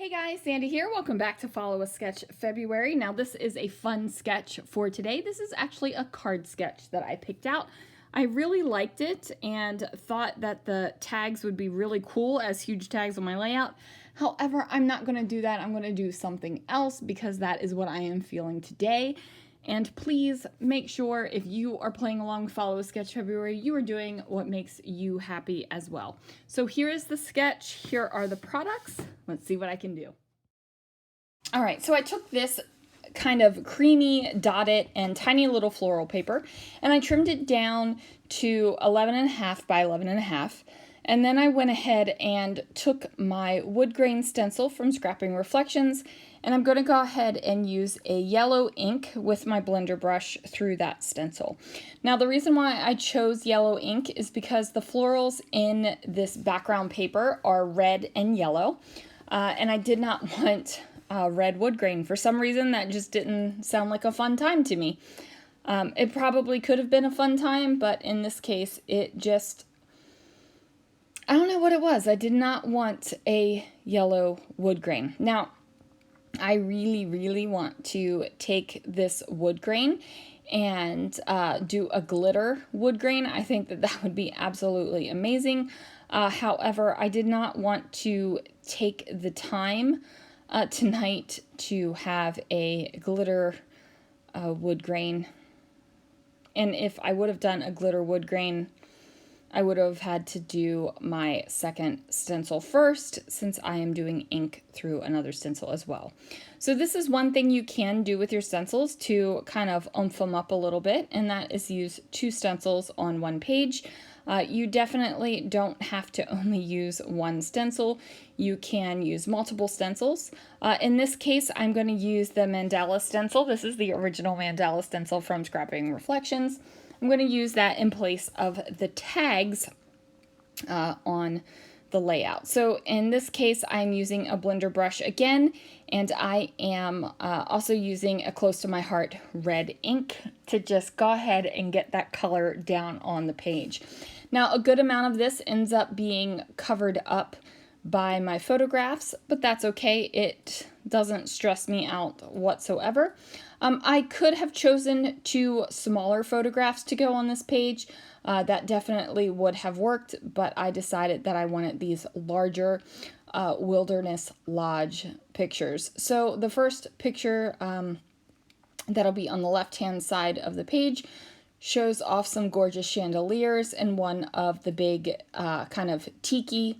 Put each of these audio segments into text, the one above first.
Hey guys, Sandy here. Welcome back to Follow a Sketch February. Now this is a fun sketch for today. This is actually a card sketch that I picked out. I really liked it and thought that the tags would be really cool as huge tags on my layout. However, I'm not going to do that. I'm going to do something else because that is what I am feeling today. And please make sure if you are playing along with Follow a Sketch February, you are doing what makes you happy as well. So here is the sketch. Here are the products. Let's see what I can do. All right, so I took this kind of creamy dotted and tiny little floral paper and I trimmed it down to 11.5 by 11.5. And then I went ahead and took my wood grain stencil from Scrapping Reflections, and I'm going to go ahead and use a yellow ink with my blender brush through that stencil. Now the reason why I chose yellow ink is because the florals in this background paper are red and yellow, and I did not want red wood grain. For some reason that just didn't sound like a fun time to me. It probably could have been a fun time, but in this case it just, I don't know what it was. I did not want a yellow wood grain. Now, I really want to take this wood grain and do a glitter wood grain. I think that that would be absolutely amazing. However, I did not want to take the time tonight to have a glitter wood grain. And if I would have done a glitter wood grain, I would have had to do my second stencil first since I am doing ink through another stencil as well. So this is one thing you can do with your stencils to kind of oomph them up a little bit, and that is use 2 stencils on one page. You definitely don't have to only use one stencil. You can use multiple stencils. In this case, I'm going to use the mandala stencil. This is the original mandala stencil from Scrapping Reflections. I'm going to use that in place of the tags on the layout. So in this case, I'm using a blender brush again, and I am also using a close to my heart red ink to just go ahead and get that color down on the page. Now, a good amount of this ends up being covered up by my photographs, but that's okay. It doesn't stress me out whatsoever. I could have chosen 2 smaller photographs to go on this page. That definitely would have worked, but I decided that I wanted these larger Wilderness Lodge pictures. So the first picture that'll be on the left-hand side of the page shows off some gorgeous chandeliers and one of the big kind of tiki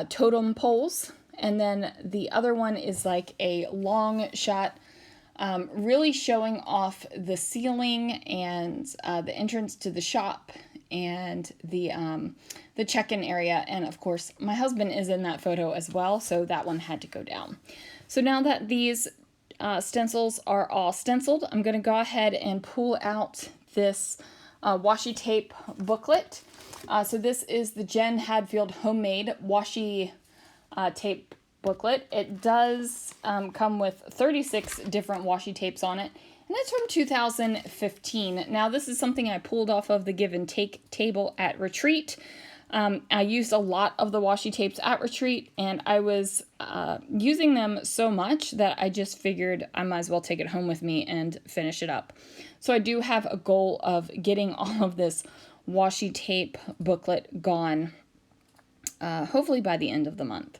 totem poles. And then the other one is like a long shot really showing off the ceiling and the entrance to the shop and the check-in area. And of course, my husband is in that photo as well, so that one had to go down. So now that these stencils are all stenciled, I'm going to go ahead and pull out this washi tape booklet. So this is the Jen Hadfield homemade washi tape booklet. It does come with 36 different washi tapes on it, and it's from 2015. Now this is something I pulled off of the give and take table at retreat. I used a lot of the washi tapes at retreat, and I was using them so much that I just figured I might as well take it home with me and finish it up. So I do have a goal of getting all of this washi tape booklet gone, hopefully by the end of the month.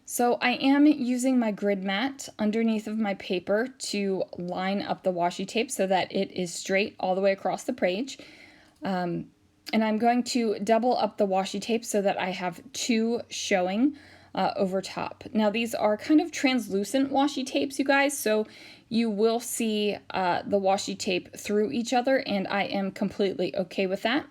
So I am using my grid mat underneath of my paper to line up the washi tape so that it is straight all the way across the page. And I'm going to double up the washi tape so that I have 2 showing over top. Now these are kind of translucent washi tapes, you guys, so you will see the washi tape through each other, and I am completely okay with that.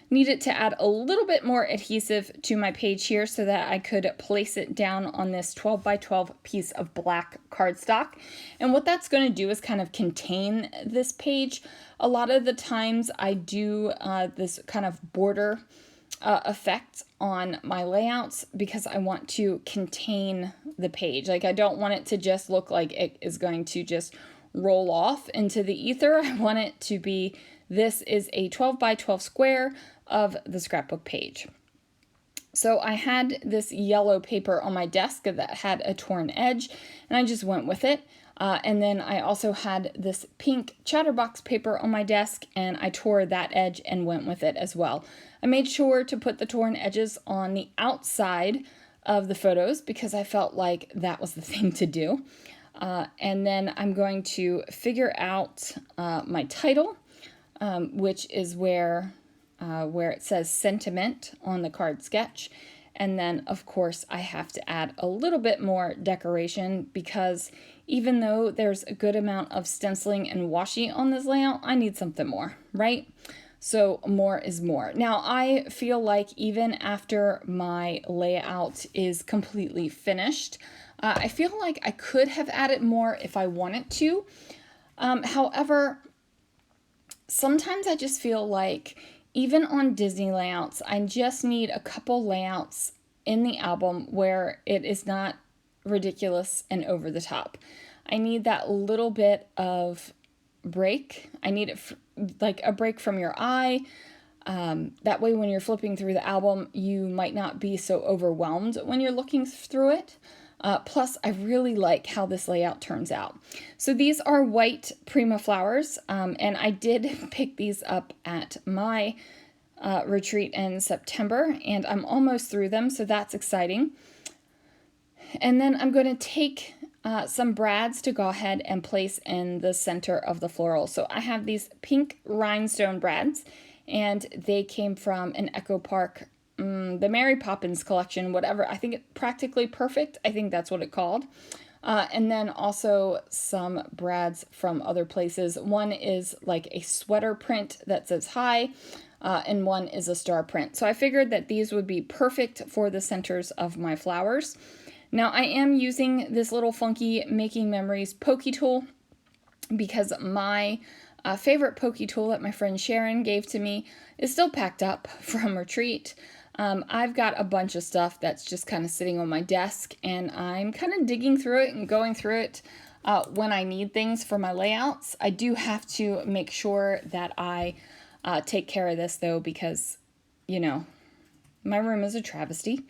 Needed to add a little bit more adhesive to my page here so that I could place it down on this 12 by 12 piece of black cardstock. And what that's going to do is kind of contain this page. A lot of the times I do this kind of border effect on my layouts because I want to contain the page. Like, I don't want it to just look like it is going to just roll off into the ether. I want it to be, this is a 12 by 12 square of the scrapbook page. So I had this yellow paper on my desk that had a torn edge, and I just went with it. And then I also had this pink chatterbox paper on my desk, and I tore that edge and went with it as well. I made sure to put the torn edges on the outside of the photos because I felt like that was the thing to do. And then I'm going to figure out my title, which is where it says sentiment on the card sketch. And then, of course, I have to add a little bit more decoration because even though there's a good amount of stenciling and washi on this layout, I need something more, right? So more is more. Now, I feel like even after my layout is completely finished, I feel like I could have added more if I wanted to. However, sometimes I just feel like even on Disney layouts, I just need a couple layouts in the album where it is not ridiculous and over the top. I need that little bit of break. I need it like a break from your eye. That way when you're flipping through the album, you might not be so overwhelmed when you're looking through it. Plus, I really like how this layout turns out. So these are white Prima flowers, and I did pick these up at my retreat in September, and I'm almost through them, so that's exciting. And then I'm going to take some brads to go ahead and place in the center of the floral. So I have these pink rhinestone brads, and they came from an Echo Park, the Mary Poppins collection, whatever. I think it's Practically Perfect. I think that's what it's called. And then also some brads from other places. One is like a sweater print that says hi, and one is a star print. So I figured that these would be perfect for the centers of my flowers. Now I am using this little funky Making Memories pokey tool because my favorite pokey tool that my friend Sharon gave to me is still packed up from retreat. I've got a bunch of stuff that's just kind of sitting on my desk, and I'm kind of digging through it and going through it when I need things for my layouts. I do have to make sure that I take care of this, though, because, you know, my room is a travesty.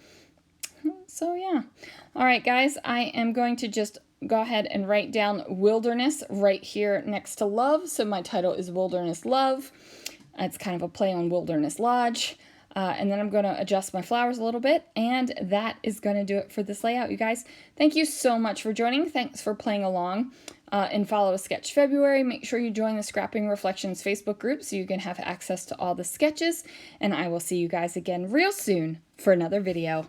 So, yeah. All right, guys, I am going to just go ahead and write down Wilderness right here next to Love. So my title is Wilderness Love. It's kind of a play on Wilderness Lodge. And then I'm going to adjust my flowers a little bit, and that is going to do it for this layout, you guys. Thank you so much for joining. Thanks for playing along and Follow a Sketch February. Make sure you join the Scrapping Reflections Facebook group so you can have access to all the sketches, and I will see you guys again real soon for another video.